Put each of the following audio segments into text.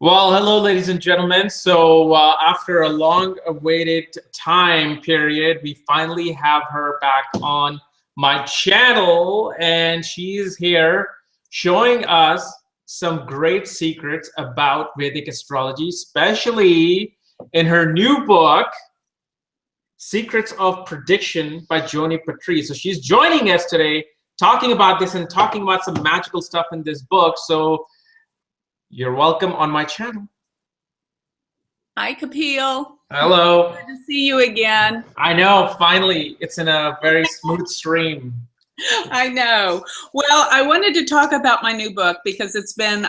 Well, hello, ladies and gentlemen. So after a long-awaited time period, we finally have her back on my channel, and she's here showing us some great secrets about Vedic astrology, especially in her new book, Secrets of Prediction by Joni Patry. So she's joining us today, talking about this and talking about some magical stuff in this book. So you're welcome on my channel. Hi, Kapil. Hello. Good to see you again. I know, finally, it's in a very smooth stream. I know. Well, I wanted to talk about my new book because it's been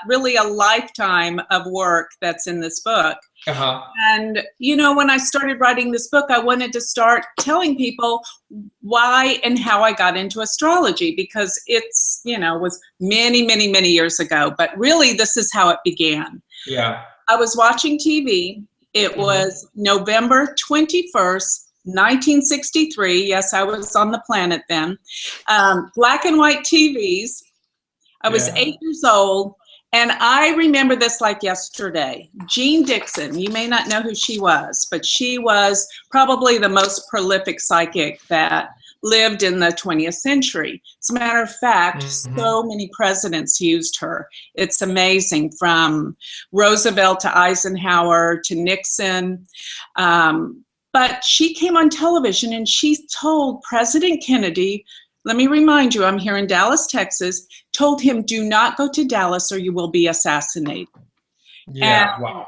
really a lifetime of work that's in this book. And, you know, when I started writing this book, I wanted to start telling people why and how I got into astrology, because it's, you know, was many, many, many years ago. But really, this is how it began. Yeah. I was watching TV. It was November 21st, 1963. Yes, I was on the planet then. Black and white TVs. I was 8 years old. And I remember this like yesterday. Jean Dixon, you may not know who she was, but she was probably the most prolific psychic that lived in the 20th century. As a matter of fact, so many presidents used her. It's amazing, from Roosevelt to Eisenhower to Nixon. But she came on television and she told President Kennedy, let me remind you, I'm here in Dallas, Texas, told him, do not go to Dallas or you will be assassinated. Yeah, wow.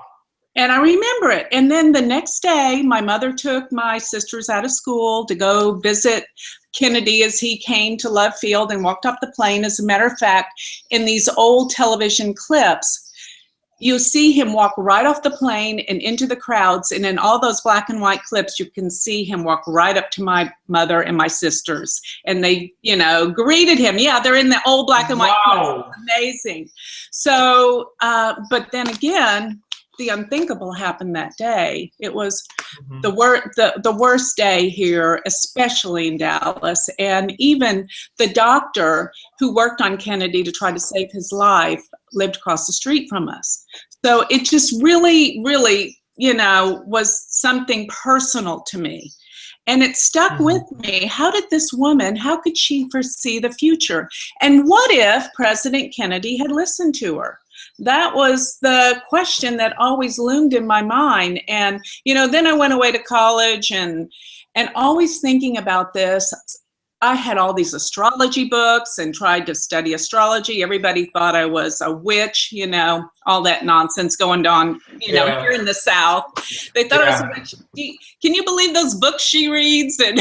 And I remember it. And then the next day, my mother took my sisters out of school to go visit Kennedy as he came to Love Field and walked off the plane. As a matter of fact, in these old television clips, you see him walk right off the plane and into the crowds. And in all those black and white clips, you can see him walk right up to my mother and my sisters. And they, you know, greeted him. Yeah, they're in the old black and white clips. Amazing. So, but then again, the unthinkable happened that day. It was the worst day here, especially in Dallas. And even the doctor who worked on Kennedy to try to save his life lived across the street from us. So it just really, really, you know, was something personal to me. And it stuck with me. How did this woman, how could she foresee the future? And what if President Kennedy had listened to her? That was the question that always loomed in my mind. And, you know, then I went away to college and always thinking about this. I had all these astrology books and tried to study astrology. Everybody thought I was a witch, you know, all that nonsense going on, you know, here in the South. They thought I was a witch. Can you believe those books she reads? And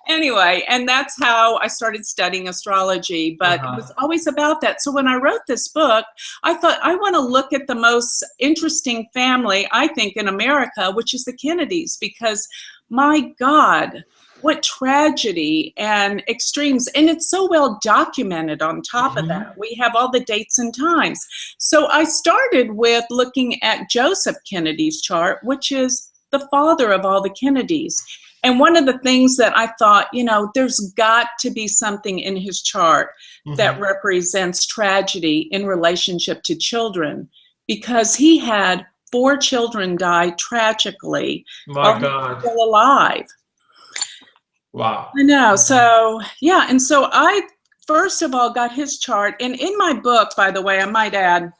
anyway, and that's how I started studying astrology, but it was always about that. So when I wrote this book, I thought I want to look at the most interesting family, I think, in America, which is the Kennedys, because my God, what tragedy and extremes. And it's so well documented on top of that. We have all the dates and times. So I started with looking at Joseph Kennedy's chart, which is the father of all the Kennedys. And one of the things that I thought, you know, there's got to be something in his chart that represents tragedy in relationship to children, because he had 4 children die tragically while he was still alive. Wow. I know. So, yeah. And so I, first of all, got his chart. And in my book, by the way, I might add,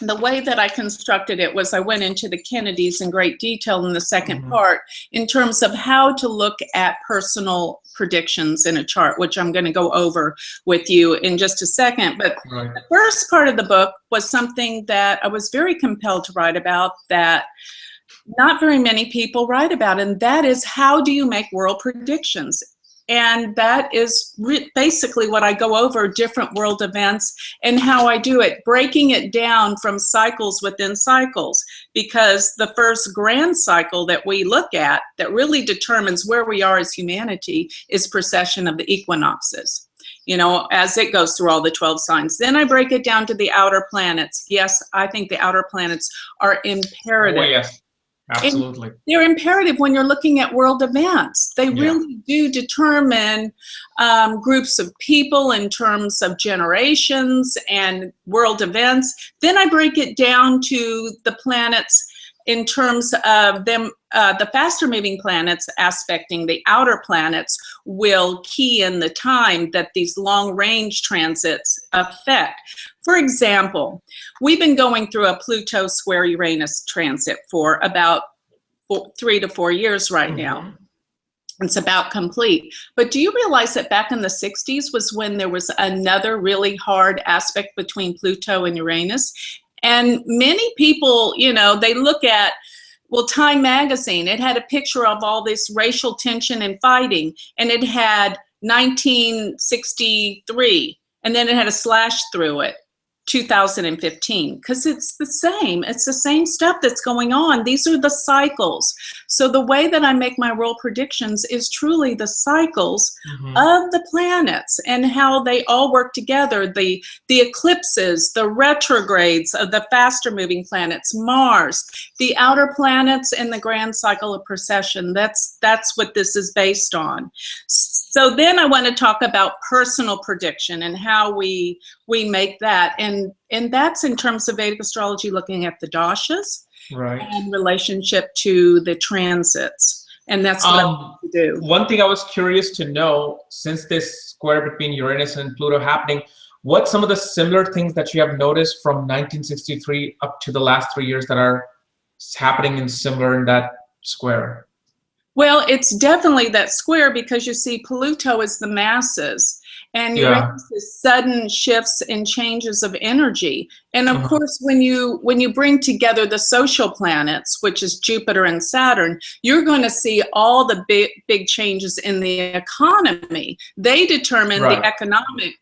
the way that I constructed it was I went into the Kennedys in great detail in the second part in terms of how to look at personal predictions in a chart, which I'm going to go over with you in just a second. But the first part of the book was something that I was very compelled to write about, that not very many people write about, and that is, how do you make world predictions? And that is basically what I go over, different world events and how I do it, breaking it down from cycles within cycles, because the first grand cycle that we look at that really determines where we are as humanity is precession of the equinoxes, you know, as it goes through all the 12 signs. Then I break it down to the outer planets. Yes, I think the outer planets are imperative. Absolutely. And they're imperative when you're looking at world events. They really do determine groups of people in terms of generations and world events. Then I break it down to the planets in terms of them, the faster moving planets aspecting the outer planets will key in the time that these long range transits affect. For example, we've been going through a Pluto square Uranus transit for about 3 to 4 years right now. It's about complete. But do you realize that back in the 60s was when there was another really hard aspect between Pluto and Uranus? And many people, you know, they look at, well, Time magazine, it had a picture of all this racial tension and fighting, and it had 1963, and then it had a slash through it, 2015, because it's the same stuff that's going on. These are the cycles. So the way that I make my world predictions is truly the cycles of the planets and how they all work together. The eclipses, the retrogrades of the faster moving planets, Mars, the outer planets, and the grand cycle of precession. That's what this is based on. So then I want to talk about personal prediction and how we make that. And that's in terms of Vedic astrology, looking at the dashas and relationship to the transits. And that's what I want to do. One thing I was curious to know, since this square between Uranus and Pluto happening, what some of the similar things that you have noticed from 1963 up to the last 3 years that are happening and similar in that square? Well, it's definitely that square, because you see Pluto is the masses and Uranus is sudden shifts and changes of energy. And of course, when you bring together the social planets, which is Jupiter and Saturn, you're going to see all the big changes in the economy. They determine the economic,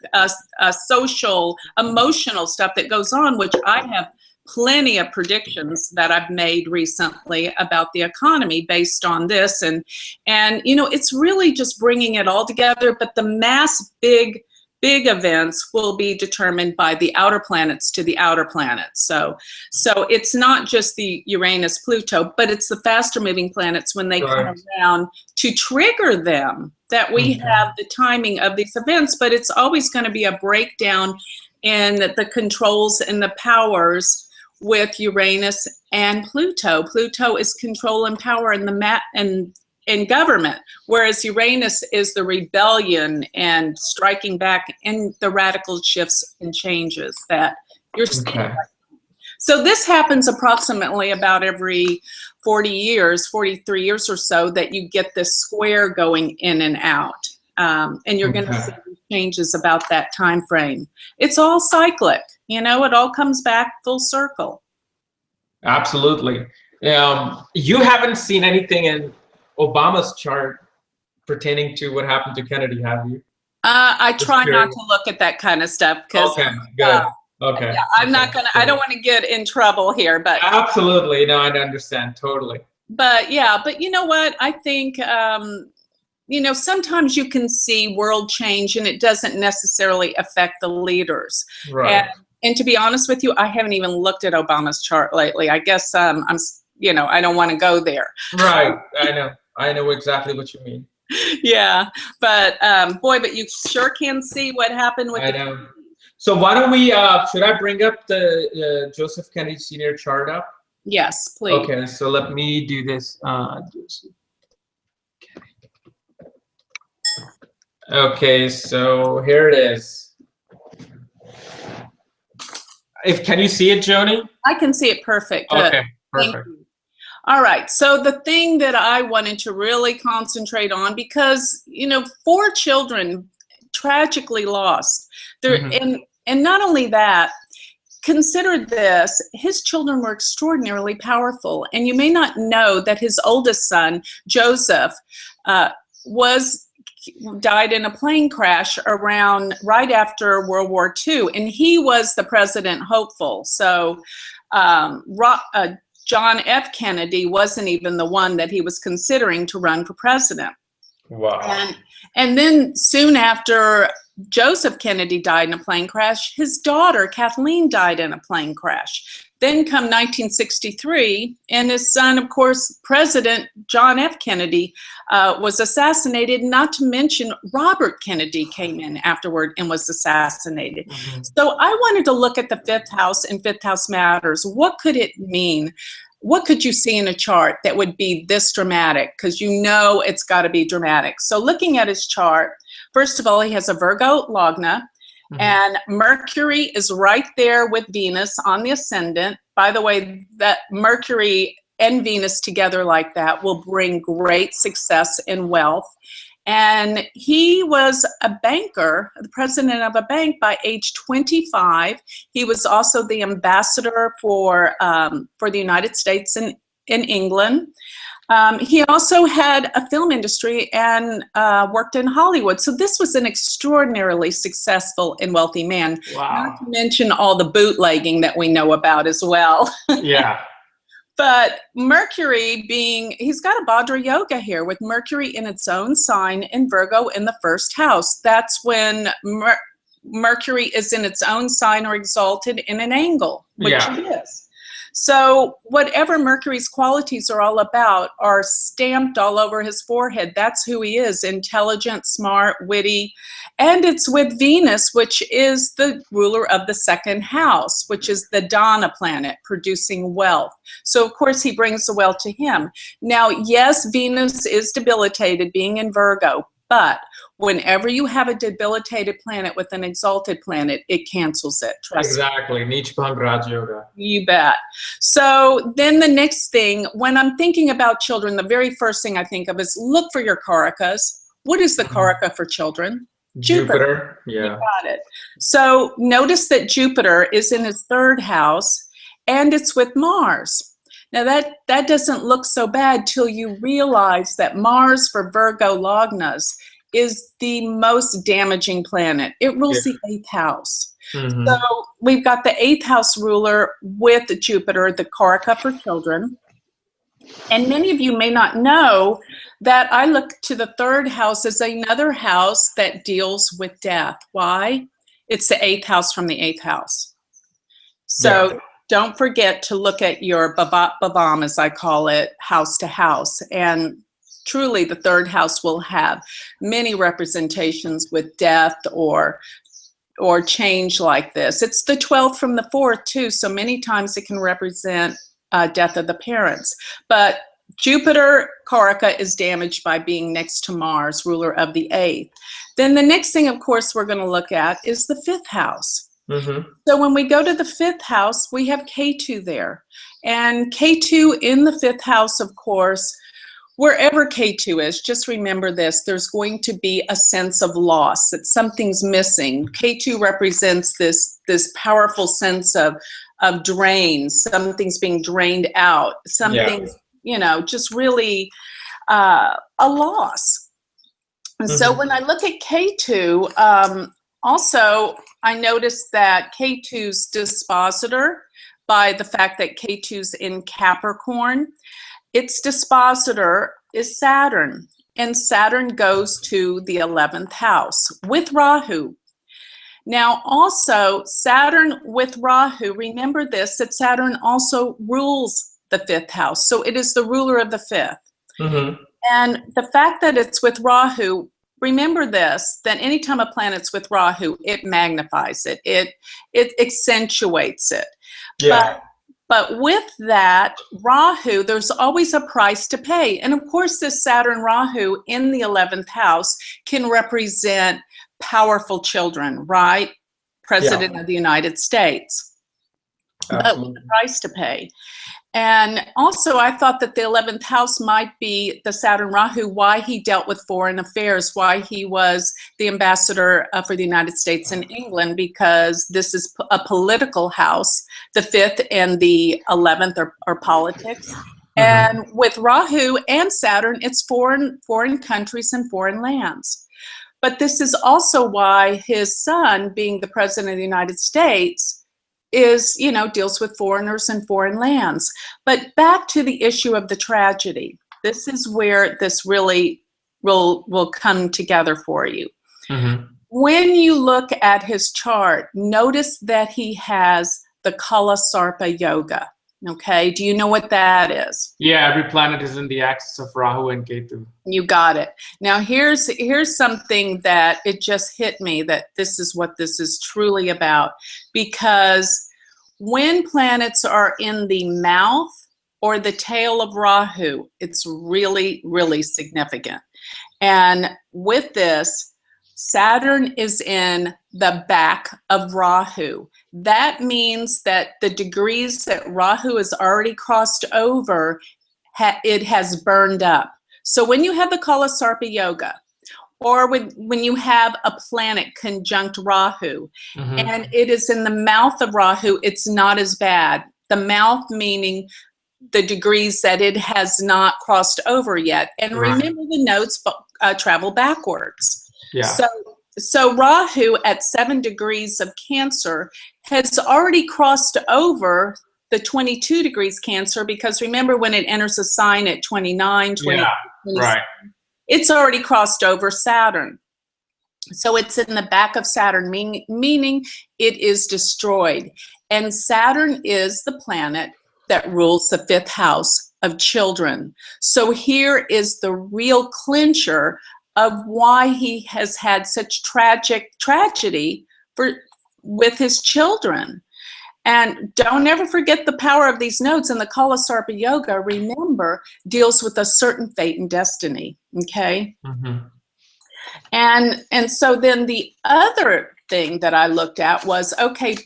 social, emotional stuff that goes on, which I have plenty of predictions that I've made recently about the economy based on this. And you know, it's really just bringing it all together, but the mass big events will be determined by the outer planets to the outer planets. So it's not just the Uranus, Pluto, but it's the faster moving planets when they come around to trigger them, that we have the timing of these events. But it's always going to be a breakdown in the controls and the powers with Uranus and Pluto. Pluto is control and power in the and government, whereas Uranus is the rebellion and striking back and the radical shifts and changes that you're seeing. So this happens approximately about every 40 years, 43 years or so, that you get this square going in and out. And you're going to see changes about that time frame. It's all cyclic, you know, it all comes back full circle. Absolutely. You haven't seen anything in Obama's chart pertaining to what happened to Kennedy, have you? I try not to look at that kind of stuff because I'm not gonna. I don't want to get in trouble here, but absolutely, no, I understand totally. But yeah, but you know what? I think you know, sometimes you can see world change and it doesn't necessarily affect the leaders. And to be honest with you, I haven't even looked at Obama's chart lately. I guess you know, I don't want to go there. I know exactly what you mean. Yeah, but boy, but you sure can see what happened with. I know. So why don't we? Should I bring up the Joseph Kennedy Sr. chart up? Yes, please. Okay, so let me do this. Okay, so here it is. Can you see it, Joni? I can see it perfect. Good. Okay, perfect. All right, so the thing that I wanted to really concentrate on, because, you know, 4 children tragically lost. And not only that, consider this, his children were extraordinarily powerful. And you may not know that his oldest son, Joseph, died in a plane crash right after World War II, and he was the president hopeful. So John F. Kennedy wasn't even the one that he was considering to run for president. Wow. And then soon after Joseph Kennedy died in a plane crash, his daughter Kathleen died in a plane crash. Then come 1963, and his son, of course, President John F. Kennedy, was assassinated, not to mention Robert Kennedy came in afterward and was assassinated. So I wanted to look at the fifth house and fifth house matters. What could it mean? What could you see in a chart that would be this dramatic? Because you know it's got to be dramatic. So looking at his chart, first of all, he has a Virgo Lagna, and Mercury is right there with Venus on the ascendant. By the way, that Mercury and Venus together like that will bring great success and wealth. And he was a banker, the president of a bank by age 25. He was also the ambassador for the United States in England. He also had a film industry and worked in Hollywood. So this was an extraordinarily successful and wealthy man. Wow. Not to mention all the bootlegging that we know about as well. Yeah. But Mercury he's got a Bhadra Yoga here with Mercury in its own sign and Virgo in the first house. That's when Mercury is in its own sign or exalted in an angle, which it is. So whatever Mercury's qualities are all about are stamped all over his forehead. That's who he is: intelligent, smart, witty. And it's with Venus, which is the ruler of the second house, which is the Dana planet, producing wealth. So of course he brings the wealth to him. Now, yes, Venus is debilitated being in Virgo, but whenever you have a debilitated planet with an exalted planet, it cancels it. Trust exactly. Niche Bhang Raj Yoga. You bet. So then the next thing, when I'm thinking about children, the very first thing I think of is look for your Karakas. What is the Karaka for children? Jupiter. Yeah. You got it. So notice that Jupiter is in his third house and it's with Mars. Now that doesn't look so bad till you realize that Mars for Virgo Lagnas is the most damaging planet. It rules the 8th house. So we've got the 8th house ruler with Jupiter, the Karaka for children. And many of you may not know that I look to the 3rd house as another house that deals with death. Why? It's the 8th house from the 8th house. So don't forget to look at your Bhavat Bhavam, as I call it, house to house. And truly the 3rd house will have many representations with death or change like this. It's the 12th from the 4th too, so many times it can represent death of the parents. But Jupiter Karaka is damaged by being next to Mars, ruler of the 8th. Then the next thing, of course, we're going to look at is the 5th house. So when we go to the 5th house, we have K2 there. And K2 in the 5th house, of course, wherever K2 is, just remember this, there's going to be a sense of loss, that something's missing. K2 represents this powerful sense of drain, something's being drained out, something's, you know, just really a loss. And so when I look at K2, also I noticed that K2's dispositor, by the fact that K2's in Capricorn, its dispositor is Saturn, and Saturn goes to the 11th house with Rahu. Now also Saturn with Rahu, remember this, that Saturn also rules the 5th house. So it is the ruler of the 5th. And the fact that it's with Rahu, remember this, that anytime a planet's with Rahu, it magnifies it, it accentuates it. But with that, Rahu, there's always a price to pay. And of course, this Saturn Rahu in the 11th house can represent powerful children, right? President of the United States. But with a price to pay. And also, I thought that the 11th house might be the Saturn Rahu, why he dealt with foreign affairs, why he was the ambassador for the United States in England, because this is a political house. The 5th and the 11th are politics. And with Rahu and Saturn, it's foreign countries and foreign lands. But this is also why his son, being the president of the United States, is, you know, deals with foreigners and foreign lands. But back to the issue of the tragedy. This is where this really will come together for you. When you look at his chart, notice that he has the the Kalasarpa Yoga. Okay, do you know what that is? Yeah, every planet is in the axis of Rahu and Ketu. You got it. Now here's something that it just hit me, that this is what this is truly about. Because when planets are in the mouth or the tail of Rahu, it's really, really significant. And with this, Saturn is in the back of Rahu. That means that the degrees that Rahu has already crossed over, it has burned up. So when you have the Kalasarpa Yoga, or when you have a planet conjunct Rahu, and it is in the mouth of Rahu, it's not as bad. The mouth meaning the degrees that it has not crossed over yet. And remember, the nodes travel backwards. Yeah. So Rahu at 7 degrees of Cancer has already crossed over the 22 degrees Cancer, because remember, when it enters a sign at 29, 20, yeah, 27, it's already crossed over Saturn. So it's in the back of Saturn, meaning it is destroyed. And Saturn is the planet that rules the 5th house of children. So here is the real clincher of why he has had such tragedy with his children. And don't ever forget the power of these nodes. And the Kalasarpa Yoga, remember, deals with a certain fate and destiny, okay? And so then the other thing that I looked at was, okay,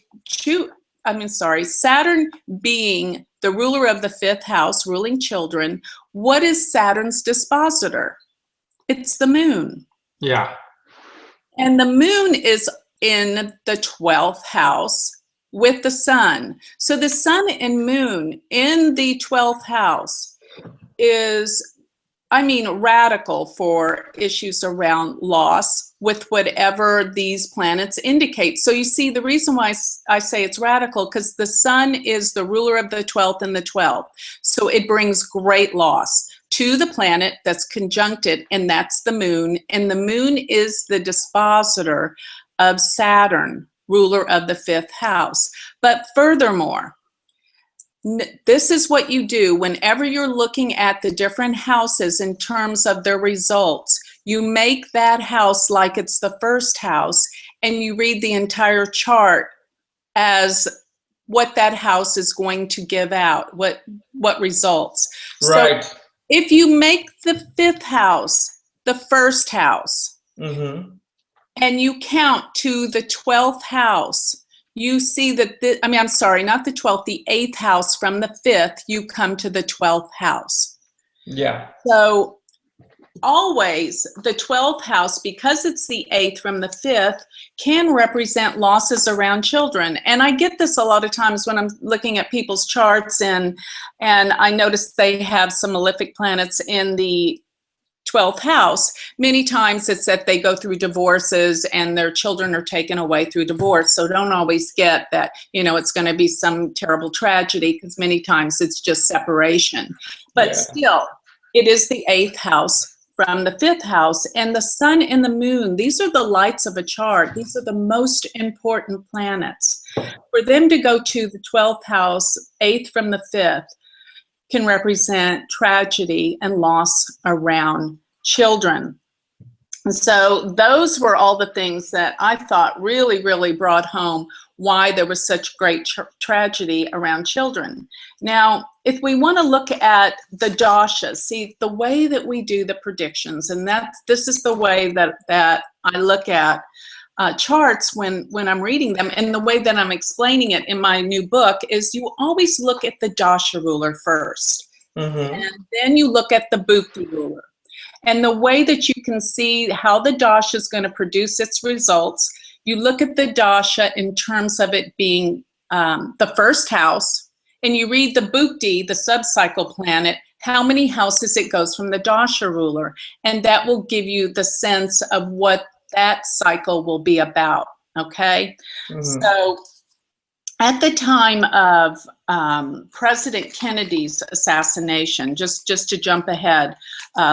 Saturn being the ruler of the 5th house, ruling children, what is Saturn's dispositor? It's the moon. Yeah. And the moon is in the 12th house with the sun. So the sun and moon in the 12th house is, radical for issues around loss with whatever these planets indicate. So you see, the reason why I say it's radical, because the sun is the ruler of the 12th and the 12th. So it brings great loss to the planet that's conjuncted, and that's the moon. And the moon is the dispositor of Saturn, ruler of the 5th house. But furthermore, this is what you do whenever you're looking at the different houses in terms of their results. You make that house like it's the 1st house, and you read the entire chart as what that house is going to give out, what results. Right. So if you make the 5th house the 1st house, and you count to the 12th house, you see that, not the 12th, the 8th house from the 5th, you come to the 12th house. Yeah. So always the 12th house, because it's the 8th from the 5th, can represent losses around children. And I get this a lot of times when I'm looking at people's charts, and I notice they have some malefic planets in the 12th house. Many times it's that they go through divorces and their children are taken away through divorce. So don't always get that, it's going to be some terrible tragedy, because many times it's just separation. But still, it is the 8th house from the 5th house. And the sun and the moon, these are the lights of a chart. These are the most important planets. For them to go to the 12th house, 8th from the 5th, can represent tragedy and loss around children. And so those were all the things that I thought really, really brought home why there was such great tragedy around children. Now, if we want to look at the Dasha, see the way that we do the predictions, and this is the way that I look at charts when I'm reading them, and the way that I'm explaining it in my new book is you always look at the Dasha ruler first, and then you look at the Bhukti ruler. And the way that you can see how the Dasha is going to produce its results, you look at the Dasha in terms of it being the 1st house, and you read the Bhukti, the sub-cycle planet, how many houses it goes from the Dasha ruler, and that will give you the sense of what that cycle will be about, okay? So at the time of President Kennedy's assassination, just to jump ahead,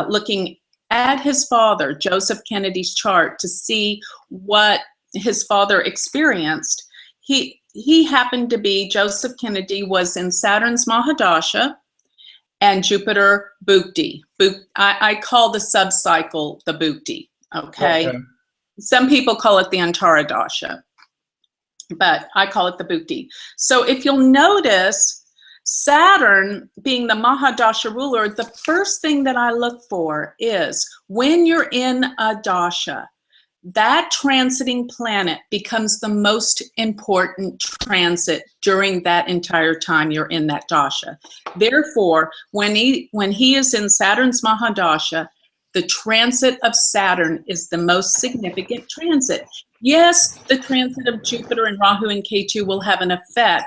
looking at his father, Joseph Kennedy's chart, to see what his father experienced, he happened to be, Joseph Kennedy was in Saturn's Mahadasha and Jupiter Bhukti. I call the subcycle the Bhukti, okay? Some people call it the Antara Dasha, but I call it the Bhukti. So if you'll notice, Saturn being the Mahadasha ruler, the first thing that I look for is when you're in a dasha, that transiting planet becomes the most important transit during that entire time you're in that dasha. Therefore, when he is in Saturn's Mahadasha, the transit of Saturn is the most significant transit. Yes, the transit of Jupiter and Rahu and Ketu will have an effect,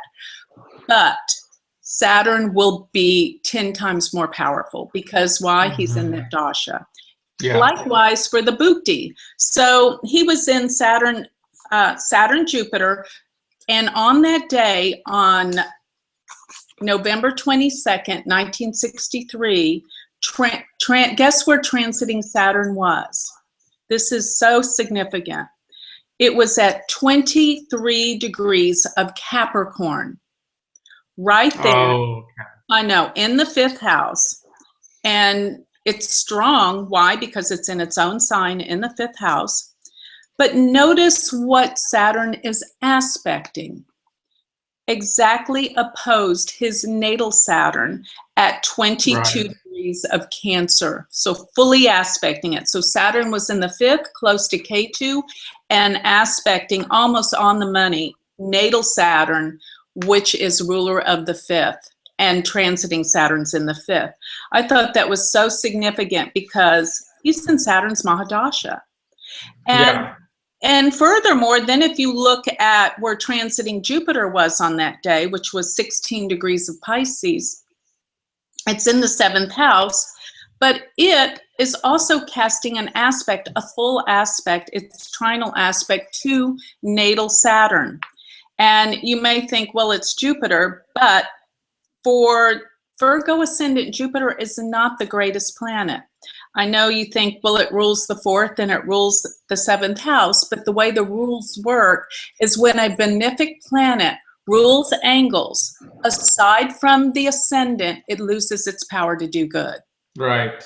but Saturn will be 10 times more powerful because why? He's in that dasha. Yeah. Likewise for the Bhukti. So he was in Saturn, Jupiter, and on that day, on November 22nd, 1963, guess where transiting Saturn was? This is so significant. It was at 23 degrees of Capricorn. Right there. Oh, okay. I know, in the 5th house. And it's strong. Why? Because it's in its own sign in the 5th house. But notice what Saturn is aspecting. Exactly opposed his natal Saturn at 22 degrees of Cancer. So fully aspecting it. So Saturn was in the 5th, close to Ketu, and aspecting almost on the money, natal Saturn, which is ruler of the 5th, and transiting Saturn's in the 5th. I thought that was so significant because he's in Saturn's Mahadasha. And furthermore, then if you look at where transiting Jupiter was on that day, which was 16 degrees of Pisces, it's in the 7th house, but it is also casting an aspect, a full aspect, its trinal aspect to natal Saturn. And you may think, well, it's Jupiter, but for Virgo ascendant, Jupiter is not the greatest planet. I know you think, well, it rules the 4th and it rules the 7th house, but the way the rules work is when a benefic planet rules angles, aside from the ascendant, it loses its power to do good. Right.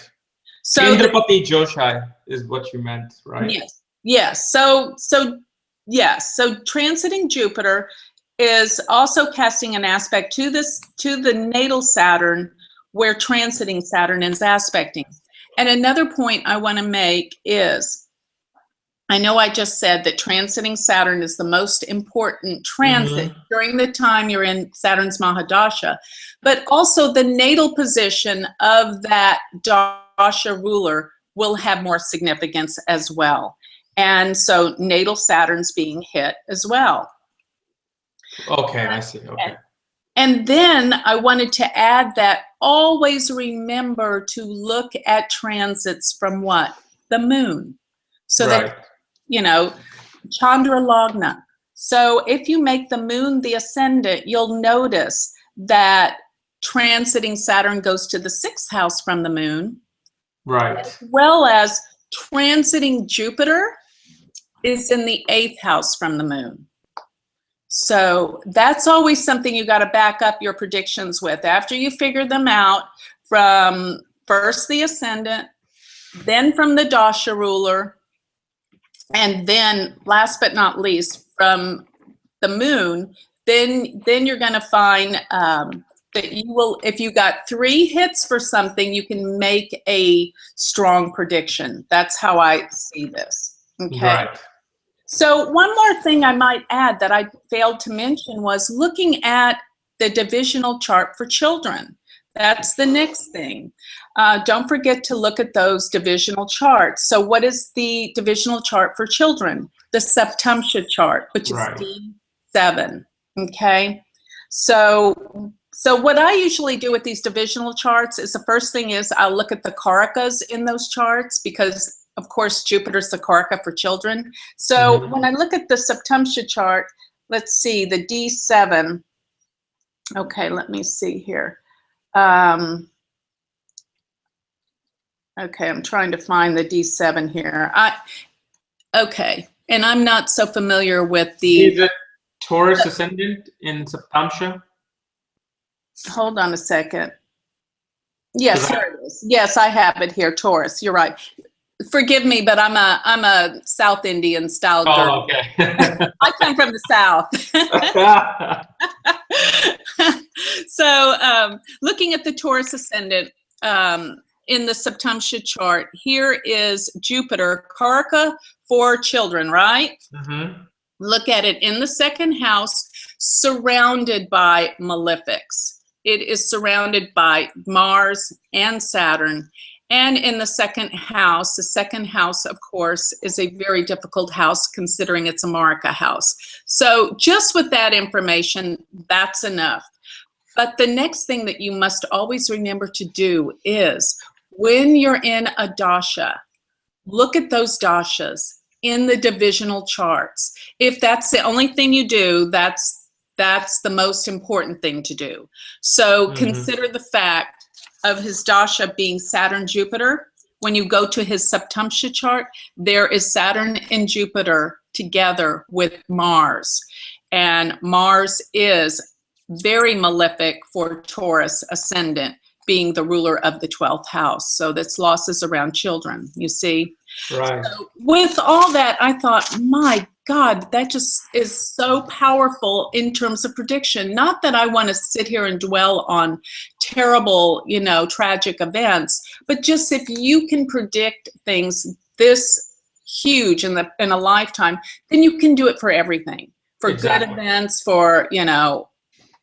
So Indrapati Joshai is what you meant, right? Yes. Yes. So transiting Jupiter is also casting an aspect to the natal Saturn, where transiting Saturn is aspecting. And another point I want to make is, I know I just said that transiting Saturn is the most important transit during the time you're in Saturn's Mahadasha, but also the natal position of that Dasha ruler will have more significance as well. And so natal Saturn's being hit as well. Okay, I see. Okay. And then I wanted to add that always remember to look at transits from what? The moon. So that, you know, Chandra Lagna. So if you make the moon the ascendant, you'll notice that transiting Saturn goes to the 6th house from the moon. Right. As well as transiting Jupiter is in the 8th house from the moon. So that's always something you got to back up your predictions with. After you figure them out from first the ascendant, then from the Dasha ruler, and then last but not least from the moon, then you're going to find that you will, if you got 3 hits for something, you can make a strong prediction. That's how I see this. Okay. Right. So one more thing I might add that I failed to mention was looking at the divisional chart for children. That's the next thing. Don't forget to look at those divisional charts. So what is the divisional chart for children? The Septumtia chart, which is D7, okay? So what I usually do with these divisional charts is the first thing is I'll look at the karakas in those charts because of course, Jupiter's the Karaka for children. So when I look at the Septumtia chart, let's see, the D7. Okay, let me see here. Okay, I'm trying to find the D7 here. Okay, and I'm not so familiar with the... Taurus ascendant in Saptamsha? Hold on a second. Yes, here it is. Yes, I have it here, Taurus. You're right. Forgive me, but I'm a South Indian style girl. Oh, okay. I come from the South. So looking at the Taurus ascendant in the Saptamsha chart, here is Jupiter, Karaka for children, right? Mm-hmm. Look at it in the second house, surrounded by malefics. It is surrounded by Mars and Saturn. And in the second house, of course, is a very difficult house considering it's a Marika house. So just with that information, that's enough. But the next thing that you must always remember to do is when you're in a dasha, look at those dashas in the divisional charts. If that's the only thing you do, that's the most important thing to do. So consider the fact of his dasha being Saturn Jupiter. When you go to his Saptamsha chart, there is Saturn and Jupiter together with Mars. And Mars is very malefic for Taurus ascendant, being the ruler of the 12th house. So that's losses around children, you see. Right. So with all that, I thought, my God, that just is so powerful in terms of prediction. Not that I want to sit here and dwell on terrible, tragic events, but just if you can predict things this huge in a lifetime, then you can do it for everything, for Exactly. good events, for,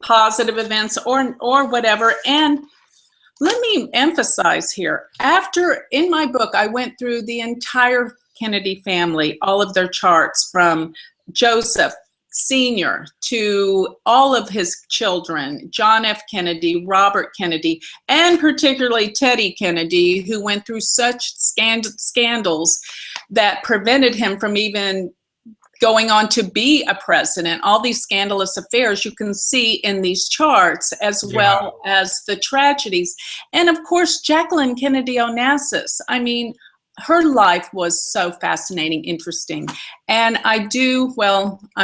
positive events or whatever. And let me emphasize here, in my book, I went through the entire Kennedy family, all of their charts from Joseph Sr. to all of his children, John F. Kennedy, Robert Kennedy, and particularly Teddy Kennedy, who went through such scandals that prevented him from even going on to be a president. All these scandalous affairs you can see in these charts, as well as the tragedies. And of course, Jacqueline Kennedy Onassis. I mean, her life was so fascinating, interesting. And I'm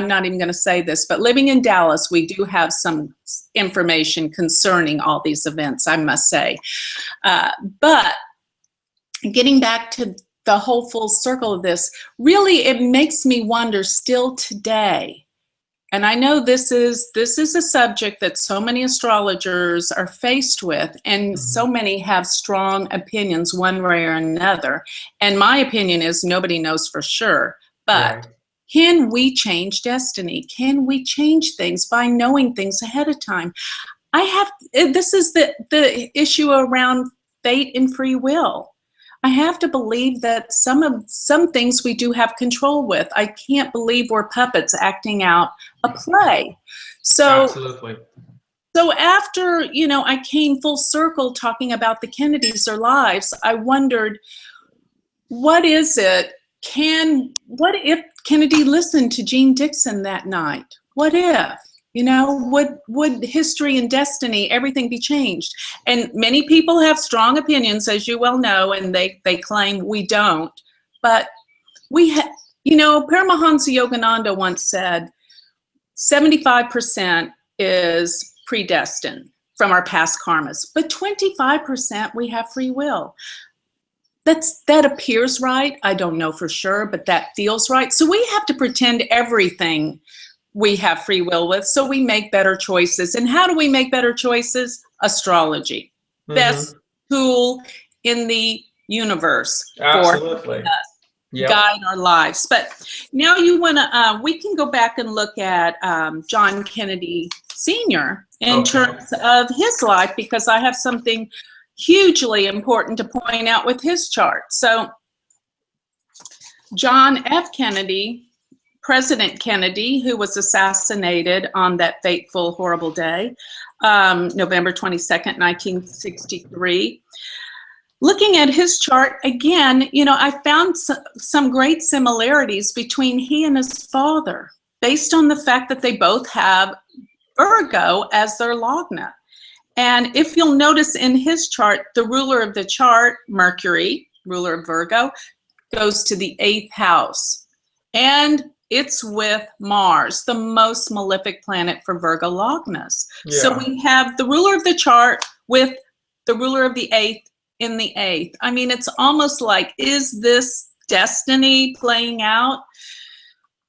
not even going to say this, but living in Dallas, we do have some information concerning all these events, I must say. But getting back to the whole full circle of this, really it makes me wonder still today, and I know this is a subject that so many astrologers are faced with, and so many have strong opinions one way or another, and my opinion is nobody knows for sure, but can we change destiny? Can we change things by knowing things ahead of time? This is the issue around fate and free will. I have to believe that some things we do have control with. I can't believe we're puppets acting out a play. So, absolutely. So after, I came full circle talking about the Kennedys, their lives, I wondered, what is it? What if Kennedy listened to Jean Dixon that night? What if? Would history and destiny, everything be changed? And many people have strong opinions, as you well know, and they claim we don't. But Paramahansa Yogananda once said, 75% is predestined from our past karmas, but 25% we have free will. That appears right. I don't know for sure, but that feels right. So we have to pretend everything we have free will with, so we make better choices. And how do we make better choices? Astrology. Best tool in the universe Absolutely. for us, guide our lives. But now we can go back and look at John Kennedy Sr. in terms of his life, because I have something hugely important to point out with his chart. So John F. Kennedy, President Kennedy, who was assassinated on that fateful, horrible day, November 22nd, 1963. Looking at his chart, again, I found some great similarities between he and his father, based on the fact that they both have Virgo as their lagna. And if you'll notice in his chart, the ruler of the chart, Mercury, ruler of Virgo, goes to the 8th house. And it's with Mars, the most malefic planet for Virgo Lagnas. Yeah. So we have the ruler of the chart with the ruler of the eighth in the eighth. I mean, it's almost like, is this destiny playing out?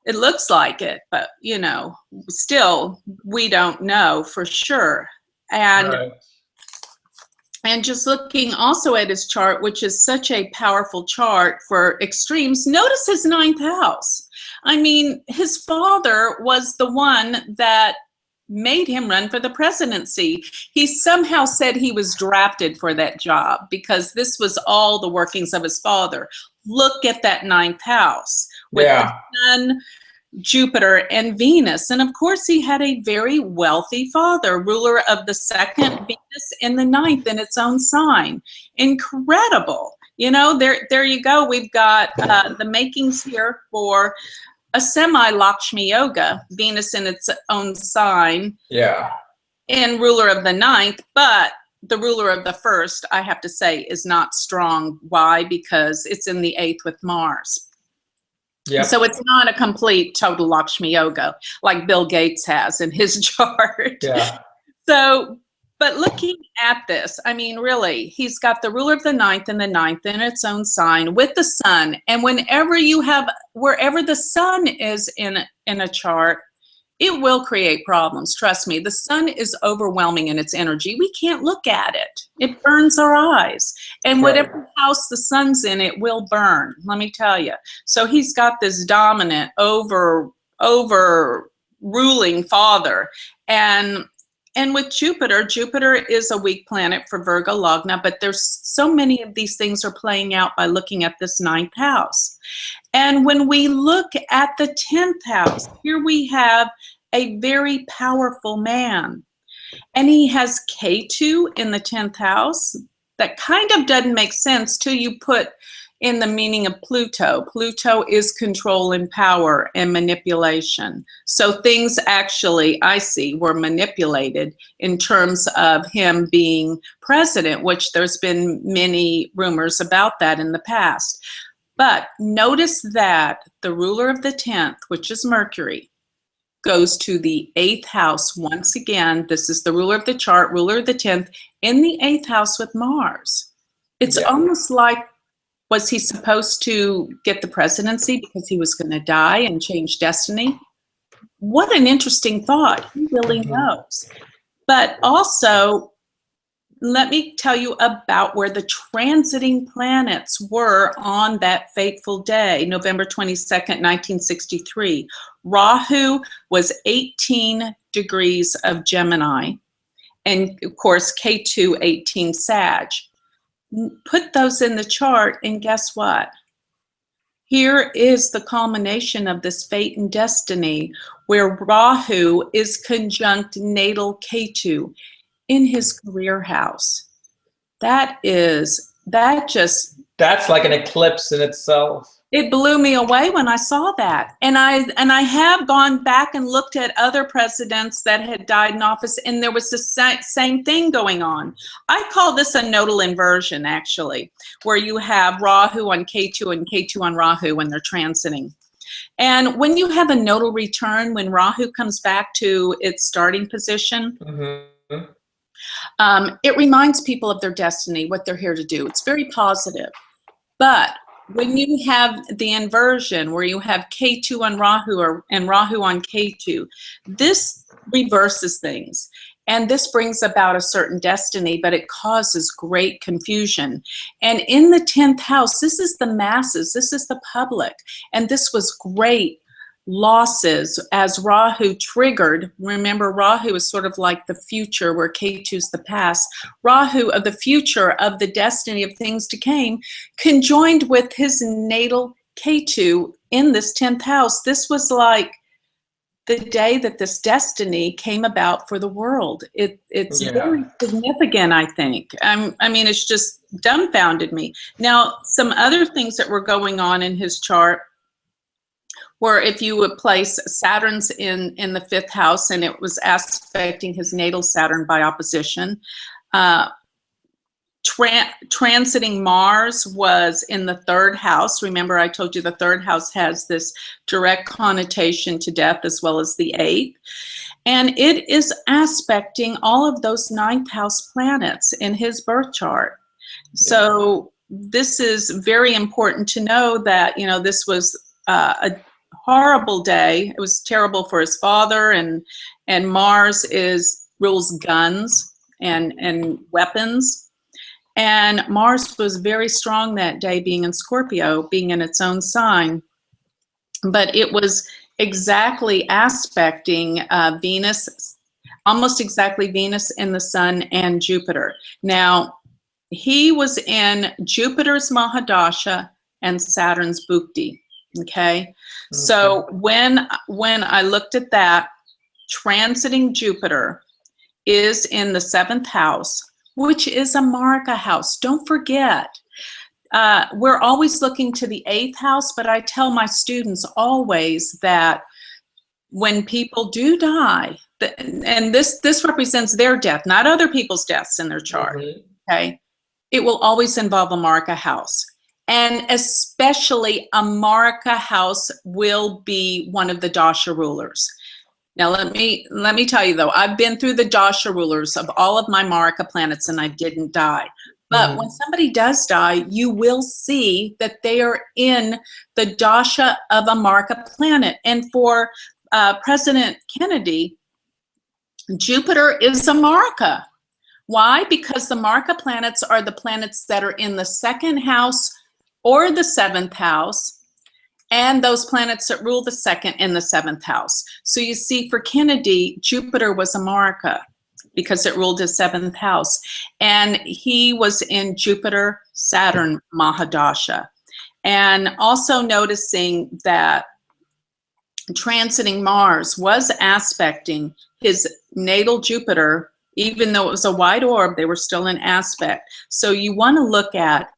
It looks like it, but you know, still we don't know for sure. And Right. and just looking also at his chart, which is such a powerful chart for extremes, notice his ninth house. I mean, his father was the one that made him run for the presidency. He somehow said he was drafted for that job because this was all the workings of his father. Look at that ninth house with the sun, Jupiter, and Venus. And of course, he had a very wealthy father, ruler of the second, Venus in the ninth in its own sign. Incredible. You know, there you go. We've got the makings here for a semi-Lakshmi yoga, Venus in its own sign. Yeah. And ruler of the ninth, but the ruler of the first, I have to say, is not strong. Why? Because it's in the eighth with Mars. Yeah. So it's not a complete total Lakshmi yoga like Bill Gates has in his chart. Yeah. So, but looking at this, I mean, really, he's got the ruler of the ninth and the ninth in its own sign with the sun. And whenever you have, wherever the sun is in a chart, it will create problems. Trust me, the sun is overwhelming in its energy. We can't look at it. It burns our eyes. And whatever house the sun's in, it will burn, let me tell you. So he's got this dominant, ruling father. And with Jupiter, Jupiter is a weak planet for Virgo Lagna, but there's so many of these things are playing out by looking at this ninth house. And when we look at the 10th house, here we have a very powerful man. And he has K2 in the 10th house. That kind of doesn't make sense till you put in the meaning of Pluto. Pluto is control and power and manipulation. So things actually, I see, were manipulated in terms of him being president, which there's been many rumors about that in the past. But notice that the ruler of the 10th, which is Mercury, goes to the 8th house once again. This is the ruler of the chart, ruler of the 10th, in the 8th house with Mars. It's almost like, was he supposed to get the presidency because he was going to die and change destiny? What an interesting thought. Who really knows? But also, let me tell you about where the transiting planets were on that fateful day, November 22nd, 1963. Rahu was 18 degrees of Gemini, and of course, K2, 18 Sag. Put those in the chart, and guess what? Here is the culmination of this fate and destiny, where Rahu is conjunct natal K2 in his career house. That's like an eclipse in itself. It blew me away when I saw that. And I have gone back and looked at other presidents that had died in office, and there was the same thing going on. I call this a nodal inversion, actually, where you have Rahu on K2 and K2 on Rahu when they're transiting. And when you have a nodal return, when Rahu comes back to its starting position, it reminds people of their destiny, what they're here to do. It's very positive. But when you have the inversion, where you have K2 on Rahu and Rahu on K2, this reverses things. And this brings about a certain destiny, but it causes great confusion. And in the 10th house, this is the masses, this is the public. And this was great losses as Rahu triggered. Remember, Rahu is sort of like the future, where K2 is the past. Rahu of the future, of the destiny of things to come, conjoined with his natal K2 in this 10th house. This was like the day that this destiny came about for the world. It's very significant, I think. I mean, it's just dumbfounded me. Now, some other things that were going on in his chart, where if you would place Saturn's in the 5th house, and it was aspecting his natal Saturn by opposition, transiting Mars was in the 3rd house. Remember, I told you the 3rd house has this direct connotation to death as well as the 8th. And it is aspecting all of those 9th house planets in his birth chart. So this is very important to know that, you know, this was a horrible day. It was terrible for his father, and Mars rules guns and weapons. And Mars was very strong that day, being in Scorpio, being in its own sign. But it was exactly aspecting Venus, almost exactly Venus and the Sun and Jupiter. Now, he was in Jupiter's Mahadasha and Saturn's Bhukti. Okay? So when I looked at that, transiting Jupiter is in the 7th house, which is a Marika house. Don't forget, we're always looking to the 8th house, but I tell my students always that when people do die, and this represents their death, not other people's deaths in their chart, okay? It will always involve a Marika house. And especially a Marika house will be one of the Dasha rulers. Now, let me tell you though, I've been through the Dasha rulers of all of my Marika planets and I didn't die. But when somebody does die, you will see that they are in the Dasha of a Marika planet. And for President Kennedy, Jupiter is a Marika. Why? Because the Marika planets are the planets that are in the 2nd house or the 7th house, and those planets that rule the 2nd and the 7th house. So you see, for Kennedy, Jupiter was a Marika because it ruled his 7th house. And he was in Jupiter, Saturn, Mahadasha. And also noticing that transiting Mars was aspecting his natal Jupiter. Even though it was a wide orb, they were still in aspect. So you want to look at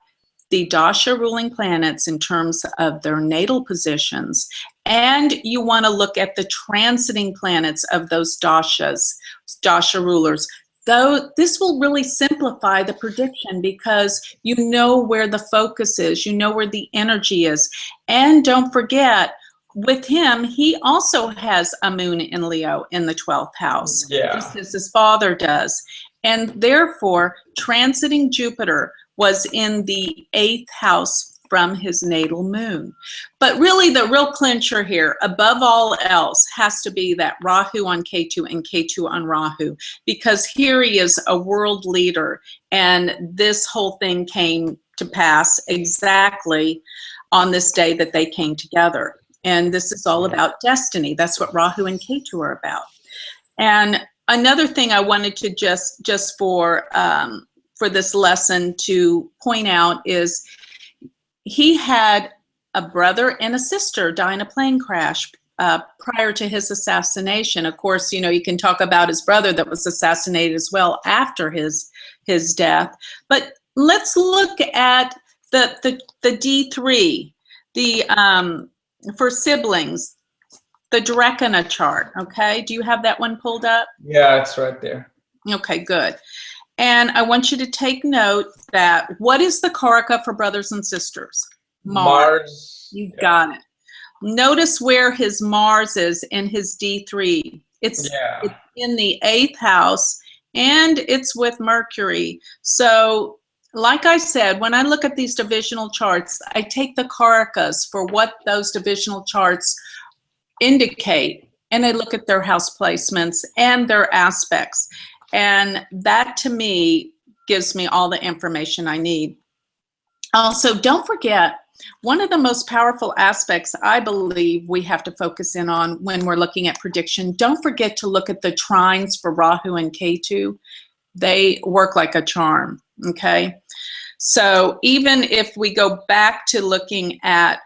the Dasha ruling planets in terms of their natal positions, and you want to look at the transiting planets of those Dasha rulers. Though this will really simplify the prediction because you know where the focus is, you know where the energy is. And don't forget, with him, he also has a moon in Leo in the 12th house, just as his father does. And therefore, transiting Jupiter was in the 8th house from his natal moon. But really, the real clincher here, above all else, has to be that Rahu on Ketu and Ketu on Rahu, because here he is a world leader, and this whole thing came to pass exactly on this day that they came together. And this is all about destiny. That's what Rahu and Ketu are about. And another thing I wanted to just for this lesson to point out is he had a brother and a sister die in a plane crash prior to his assassination. Of course, you know, you can talk about his brother that was assassinated as well after his death. But let's look at the D3, for siblings, the Drekana chart, okay? Do you have that one pulled up? Yeah, it's right there. Okay, good. And I want you to take note that what is the Karaka for brothers and sisters? Mars. You got it. Notice where his Mars is in his D3. It's in the 8th house, and it's with Mercury. So, like I said, when I look at these divisional charts, I take the Karakas for what those divisional charts indicate, and I look at their house placements and their aspects. And that, to me, gives me all the information I need. Also, don't forget, one of the most powerful aspects I believe we have to focus in on when we're looking at prediction, don't forget to look at the trines for Rahu and Ketu. They work like a charm, okay? So even if we go back to looking at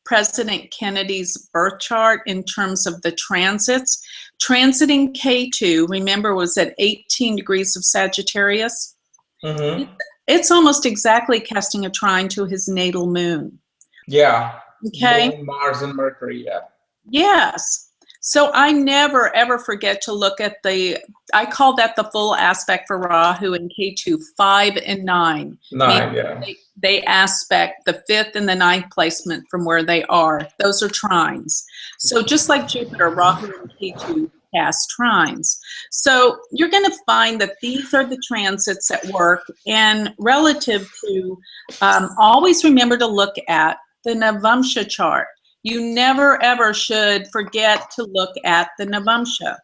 President Kennedy's birth chart in terms of the transits, transiting K2, remember, was at 18 degrees of Sagittarius. It's almost exactly casting a trine to his natal moon. Yeah. Okay. Moon, Mars, and Mercury, yeah. Yes. So I never ever forget to look at I call that the full aspect for Rahu and Ketu, 5 and 9. 9, yeah. They aspect the 5th and the 9th placement from where they are. Those are trines. So just like Jupiter, Rahu and Ketu cast trines. So you're going to find that these are the transits at work, and relative to, always remember to look at the Navamsha chart. You never ever should forget to look at the Navamsha.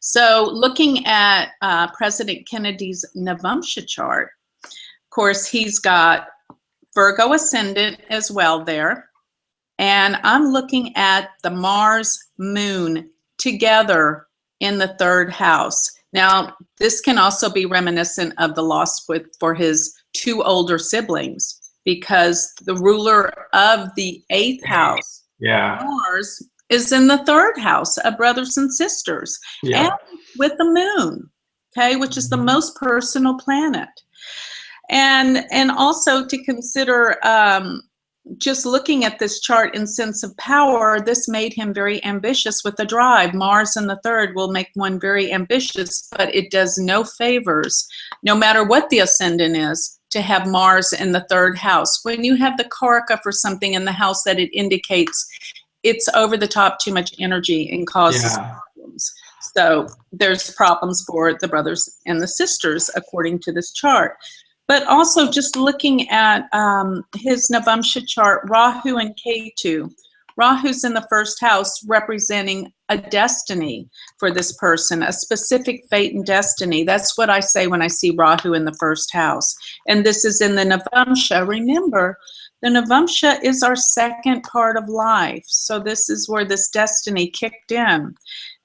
So looking at President Kennedy's Navamsha chart, of course, he's got Virgo ascendant as well there. And I'm looking at the Mars Moon together in the 3rd house. Now, this can also be reminiscent of the loss for his 2 older siblings, because the ruler of the 8th house, Mars, is in the 3rd house of brothers and sisters, and with the moon, okay, which is the most personal planet. And also to consider, just looking at this chart in sense of power, this made him very ambitious with the drive. Mars in the 3rd will make one very ambitious, but it does no favors, no matter what the ascendant is, to have Mars in the 3rd house. When you have the karaka for something in the house, that it indicates it's over the top, too much energy, and causes problems. So there's problems for the brothers and the sisters, according to this chart. But also just looking at his Navamsha chart, Rahu and Ketu. Rahu's in the 1st house, representing a destiny for this person, a specific fate and destiny. That's what I say when I see Rahu in the 1st house. And this is in the Navamsha. Remember, the Navamsha is our 2nd part of life. So this is where this destiny kicked in.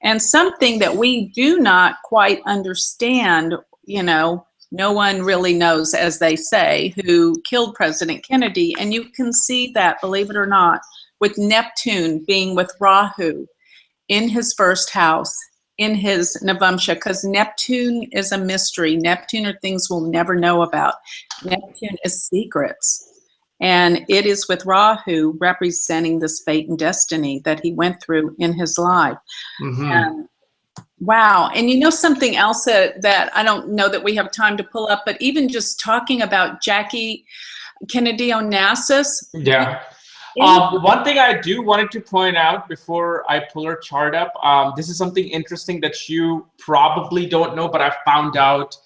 And something that we do not quite understand, you know, no one really knows, as they say, who killed President Kennedy. And you can see that, believe it or not, with Neptune being with Rahu in his 1st house, in his Navamsha, because Neptune is a mystery. Neptune are things we'll never know about. Neptune is secrets. And it is with Rahu representing this fate and destiny that he went through in his life. Wow. And you know something else that I don't know that we have time to pull up, but even just talking about Jackie Kennedy Onassis. Yeah. One thing I do wanted to point out before I pull her chart up, this is something interesting that you probably don't know, but I found out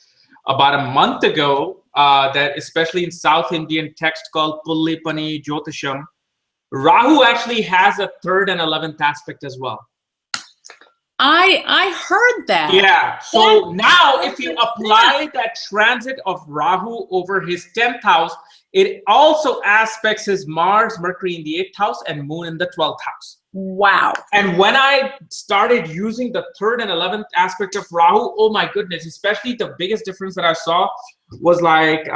about a month ago, that especially in South Indian text called Pullipani Jyotisham, Rahu actually has a 3rd and 11th aspect as well. I heard that. Yeah. So now if you apply that transit of Rahu over his 10th house, it also aspects his Mars, Mercury in the 8th house, and Moon in the 12th house. Wow. And when I started using the 3rd and 11th aspect of Rahu, oh my goodness, especially the biggest difference that I saw was like,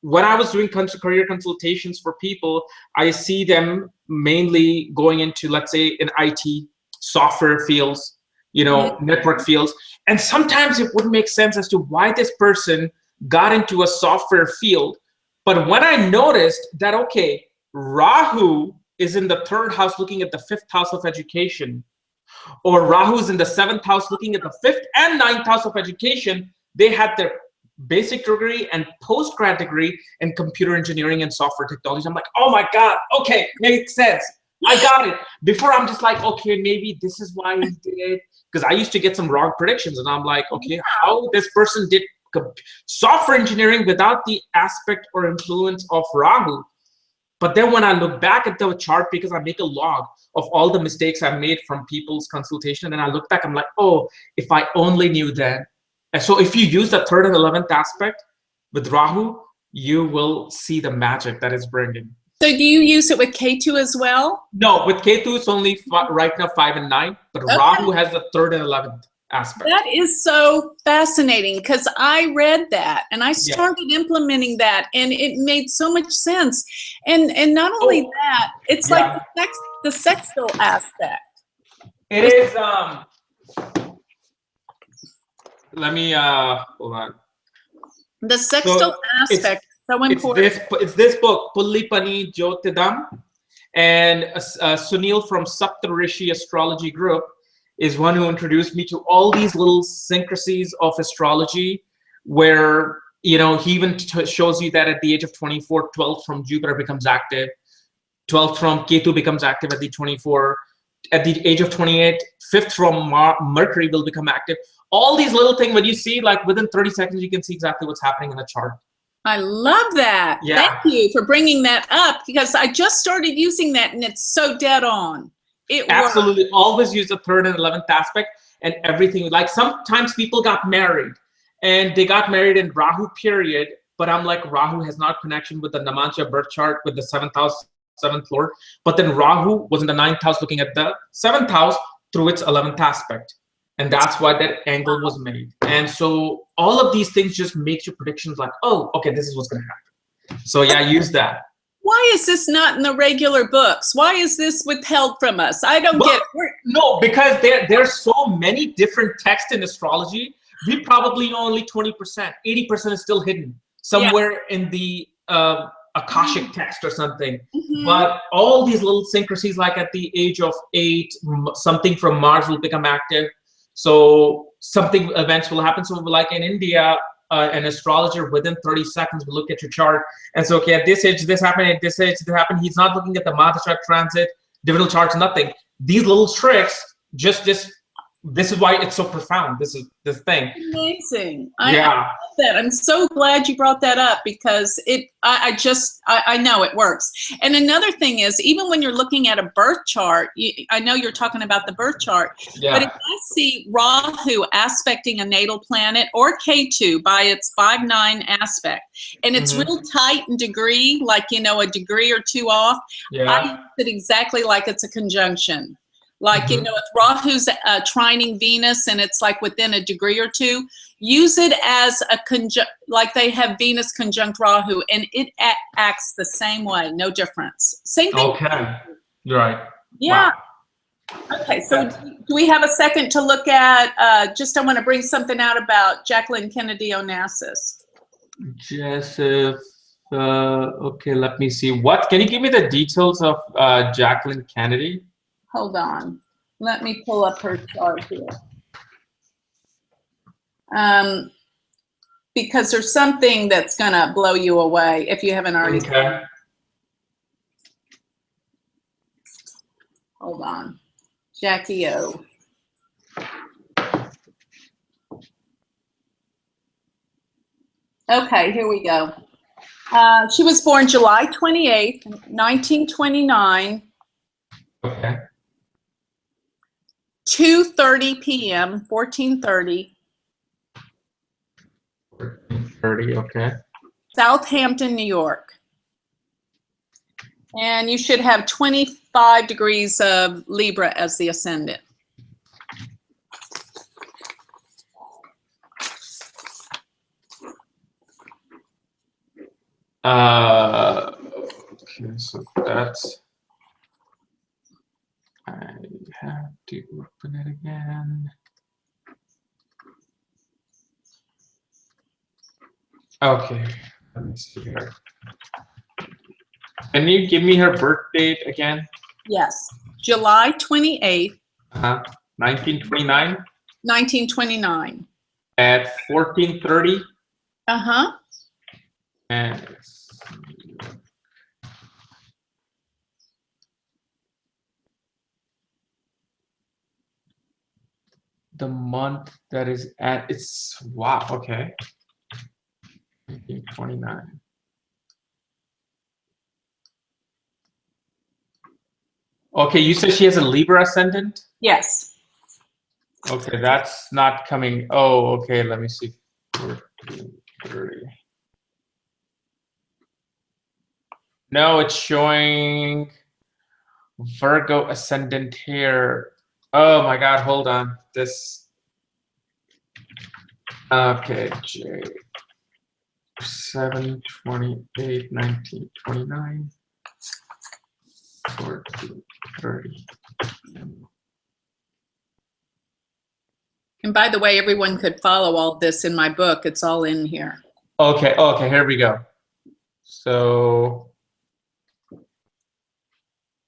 when I was doing career consultations for people, I see them mainly going into, let's say, in IT, software fields, you know, network fields. And sometimes it wouldn't make sense as to why this person got into a software field. But when I noticed that, okay, Rahu is in the 3rd house looking at the 5th house of education, or Rahu is in the 7th house looking at the 5th and 9th house of education, they had their basic degree and post-grad degree in computer engineering and software technology. I'm like, oh my God, okay, makes sense. I got it. Before I'm just like, okay, maybe this is why he did it. Because I used to get some wrong predictions, and I'm like, okay, how this person did software engineering without the aspect or influence of Rahu. But then when I look back at the chart, because I make a log of all the mistakes I made from people's consultation, and I look back, I'm like, oh, if I only knew then. And so if you use the 3rd and 11th aspect with Rahu, you will see the magic that it's bringing. So do you use it with Ketu as well? No, with Ketu, it's only right now 5 and 9, but okay. Rahu has the 3rd and 11th aspect. That is so fascinating, because I read that and I started implementing that, and it made so much sense. And not only that, it's like the sextile aspect. It is, let me, hold on. The sextile aspect. So important. It's this book, Pullipani Jyotidam, And Sunil from Saptarishi Astrology Group is one who introduced me to all these little syncrasies of astrology, where, you know, he even shows you that at the age of 24, 12th from Jupiter becomes active, 12th from Ketu becomes active at the 24, at the age of 28, 5th from Mercury will become active. All these little things, when you see, like within 30 seconds, you can see exactly what's happening in the chart. I love that. Yeah. Thank you for bringing that up, because I just started using that and it's so dead on. It Absolutely. works. Always use the 3rd and 11th aspect and everything. Like sometimes people got married and they got married in Rahu period, but I'm like, Rahu has not connection with the Namancha birth chart with the 7th house, 7th lord. But then Rahu was in the 9th house looking at the 7th house through its 11th aspect. And that's why that angle was made. And so all of these things just make your predictions like, oh, okay, this is what's going to happen. So yeah, use that. Why is this not in the regular books? Why is this withheld from us? I don't get it. No, because there's so many different texts in astrology. We probably know only 20%. 80% is still hidden somewhere in the Akashic text or something. But all these little syncrasies, like at the age of 8, something from Mars will become active. So something events will happen. So like in India, an astrologer within 30 seconds will look at your chart and say, okay, at this age this happened, at this age this happened. He's not looking at the Mata chart transit, divisional charts, nothing. These little tricks, this is why it's so profound. This is this thing. Amazing. I love that. I'm so glad you brought that up, because I know it works. And another thing is, even when you're looking at a birth chart, I know you're talking about the birth chart, but if I see Rahu aspecting a natal planet or Ketu by its 5-9 aspect, and it's real tight in degree, like, you know, a degree or 2 off, I use it exactly like it's a conjunction. Like, you know, if Rahu's trining Venus and it's like within a degree or 2, use it as a like they have Venus conjunct Rahu, and it acts the same way, no difference. Same thing. Okay, right. Yeah. Wow. Okay, so do we have a second to look at, I want to bring something out about Jacqueline Kennedy Onassis. Joseph, okay, let me see. Can you give me the details of Jacqueline Kennedy? Hold on. Let me pull up her chart here. Because there's something that's going to blow you away if you haven't already seen it. Hold on. Jackie O. Okay, here we go. She was born July 28th, 1929. Okay. 2:30 p.m., 14:30. 14:30, okay. Southampton, New York. And you should have 25 degrees of Libra as the ascendant. Okay, so that's, I have to open it again. Okay, let me see here. Can you give me her birth date again? Yes, July 28th. 1929. 1929. At 14:30. And the month that is at, it's, wow, okay. 1929. Okay, you said she has a Libra ascendant? Yes. Okay, that's not coming. Oh, okay, let me see. 14:30. No, it's showing Virgo ascendant here. Oh my God, hold on. This. Okay, J. 7/28, 1929. 14:30. And by the way, everyone could follow all this in my book. It's all in here. Okay, okay, here we go. So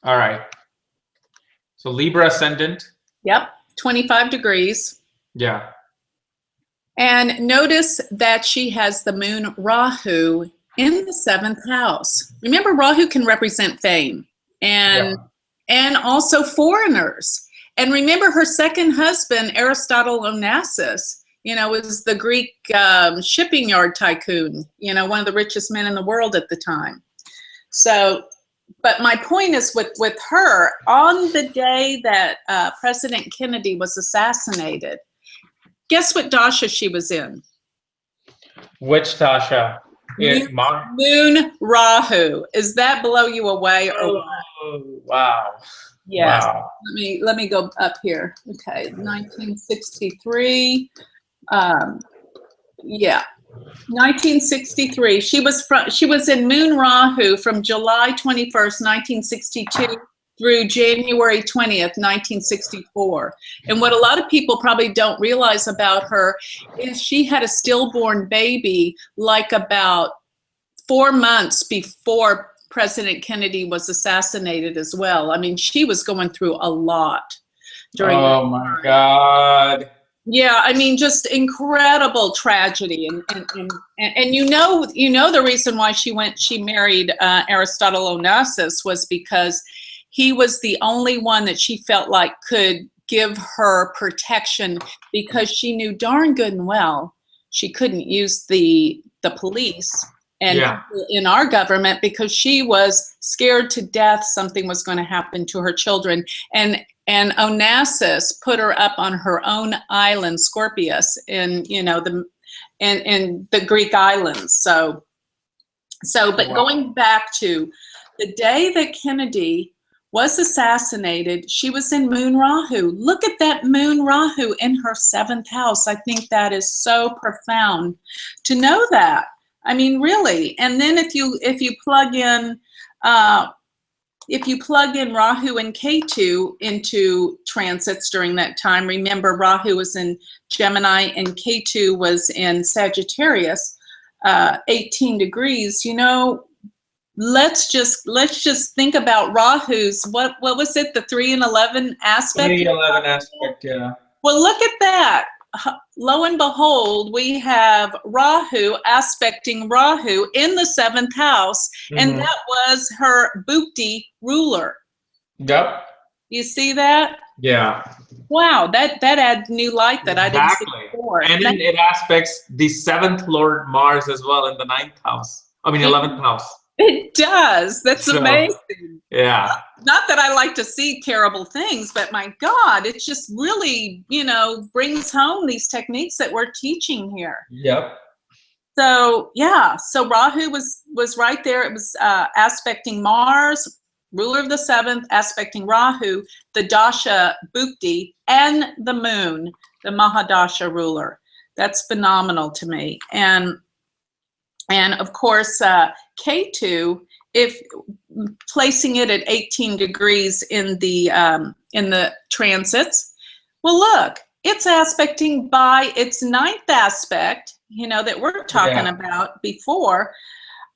All right. So Libra ascendant. Yep, 25 degrees. Yeah. And notice that she has the moon Rahu in the 7th house. Remember, Rahu can represent fame and also foreigners. And remember, her second husband, Aristotle Onassis, was the Greek shipping yard tycoon, one of the richest men in the world at the time. So, but my point is with her, on the day that President Kennedy was assassinated, guess what Dasha she was in? Which Dasha? Moon Rahu. Is that blow you away or what? Oh, wow. Yes. Wow. Let me go up here. Okay, 1963. Yeah. 1963. She was in Moon Rahu from July 21st, 1962 through January 20th, 1964. And what a lot of people probably don't realize about her is she had a stillborn baby like about 4 months before President Kennedy was assassinated as well. I mean, she was going through a lot during that time. Oh my God. Yeah, I mean, just incredible tragedy, and you know the reason why she married Aristotle Onassis was because he was the only one that she felt like could give her protection, because she knew darn good and well she couldn't use the police and people in our government, because she was scared to death something was going to happen to her children. And Onassis put her up on her own island, Scorpius, in the Greek islands. But going back to the day that Kennedy was assassinated, she was in Moon Rahu. Look at that Moon Rahu in her 7th house. I think that is so profound to know that. I mean, really. And then if you plug in Rahu and Ketu into transits during that time, remember Rahu was in Gemini and Ketu was in Sagittarius, 18 degrees. Let's just think about Rahu's, what was it, the 3 and 11 aspect? 3 and 11 aspect, yeah. Well, look at that. Lo and behold, we have Rahu aspecting Rahu in the 7th house, and that was her Bhukti ruler. Yep. You see that? Yeah. Wow, that adds new light that I didn't see before. And then it aspects the 7th Lord Mars as well in the 9th house. I mean, 11th house. It does. That's amazing. Yeah. Not that I like to see terrible things, but my God, it just really, brings home these techniques that we're teaching here. Yep. So, yeah. So Rahu was right there. It was aspecting Mars, ruler of the 7th, aspecting Rahu, the Dasha Bhukti, and the moon, the Mahadasha ruler. That's phenomenal to me. And of course, Ketu, if placing it at 18 degrees in the transits, well, look, it's aspecting by its 9th aspect, that we're talking about before,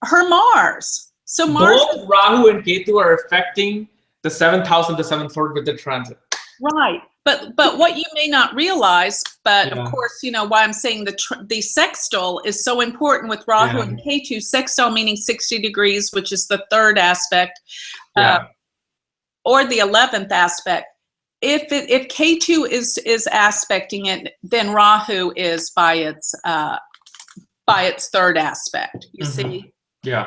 her Mars. So Mars, both Rahu and Ketu are affecting the 7th house and the 7th Lord with the transit. Right. But what you may not realize, but of course, why I'm saying the sextile is so important with Rahu and Ketu. Sextile meaning 60 degrees, which is the 3rd aspect, or the 11th aspect. If Ketu is aspecting it, then Rahu is by its 3rd aspect. You see? Yeah.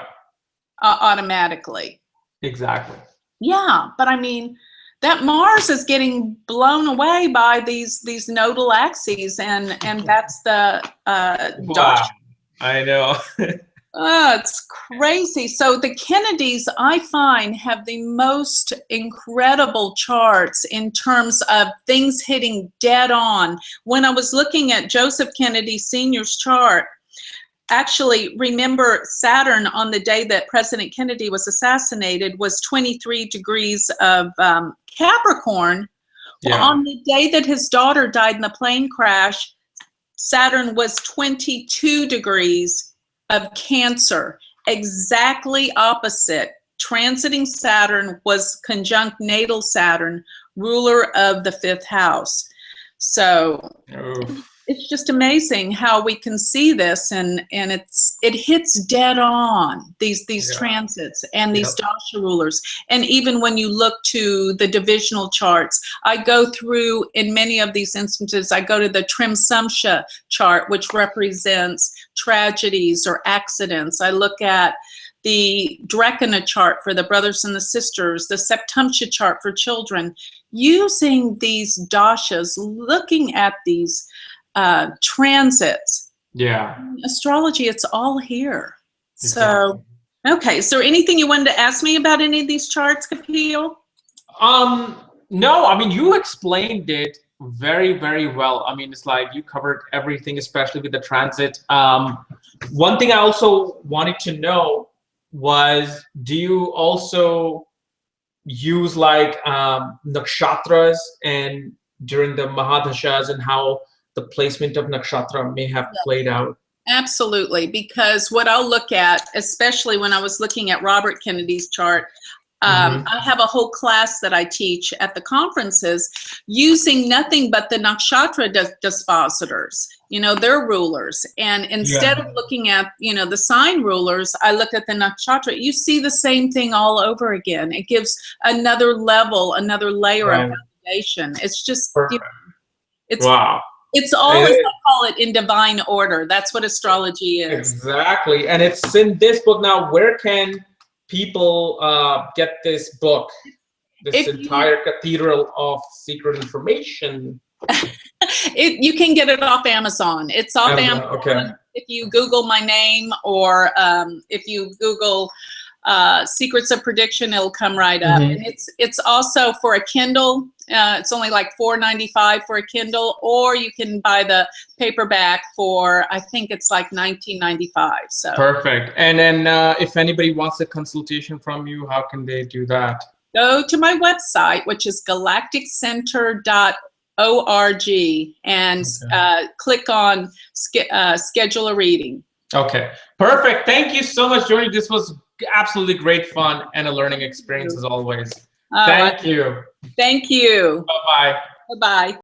Automatically. Exactly. Yeah, but I mean, that Mars is getting blown away by these nodal axes, and that's the Wow. I know. Oh, it's crazy. So the Kennedys, I find, have the most incredible charts in terms of things hitting dead on. When I was looking at Joseph Kennedy Sr.'s chart, actually, remember Saturn on the day that President Kennedy was assassinated was 23 degrees of Capricorn. Well, on the day that his daughter died in the plane crash, Saturn was 22 degrees of Cancer, exactly opposite transiting Saturn was conjunct natal Saturn, ruler of the 5th house. So it's just amazing how we can see this, and it hits dead on these transits and these Dasha rulers. And even when you look to the divisional charts, I go through, in many of these instances, I go to the Trimsumsha chart, which represents tragedies or accidents. I look at the Drekana chart for the brothers and the sisters, the Septumsha chart for children, using these dashas, looking at these transits. Yeah. Astrology, it's all here. Exactly. So, okay. So anything you wanted to ask me about any of these charts, Kapil? No, I mean, you explained it very, very well. I mean, it's like you covered everything, especially with the transit. One thing I also wanted to know was, do you also use like nakshatras and during the Mahadashas, and how the placement of nakshatra may have played out? Absolutely, because what I'll look at, especially when I was looking at Robert Kennedy's chart, I have a whole class that I teach at the conferences using nothing but the nakshatra dispositors, you know, their rulers. And instead of looking at, you know, the sign rulers, I look at the nakshatra. You see the same thing all over again. It gives another level, another layer of validation. It's just, you know, it's wow. It's all, as I call it, in divine order. That's what astrology is. Exactly. And it's in this book now. Where can people get this book, this entire cathedral of secret information? You can get it off Amazon. It's off Amazon. Okay. If you Google my name, or if you Google Secrets of Prediction, it'll come right up. And it's also for a Kindle. It's only like $4.95 for a Kindle, or you can buy the paperback for, I think it's like $19.95. So perfect. And then if anybody wants a consultation from you, how can they do that? Go to my website, which is galacticcenter.org, and click on schedule a reading. Okay, perfect. Thank you so much, Joni. This was absolutely great fun and a learning experience as always. Thank you. Thank you. Bye-bye. Bye-bye.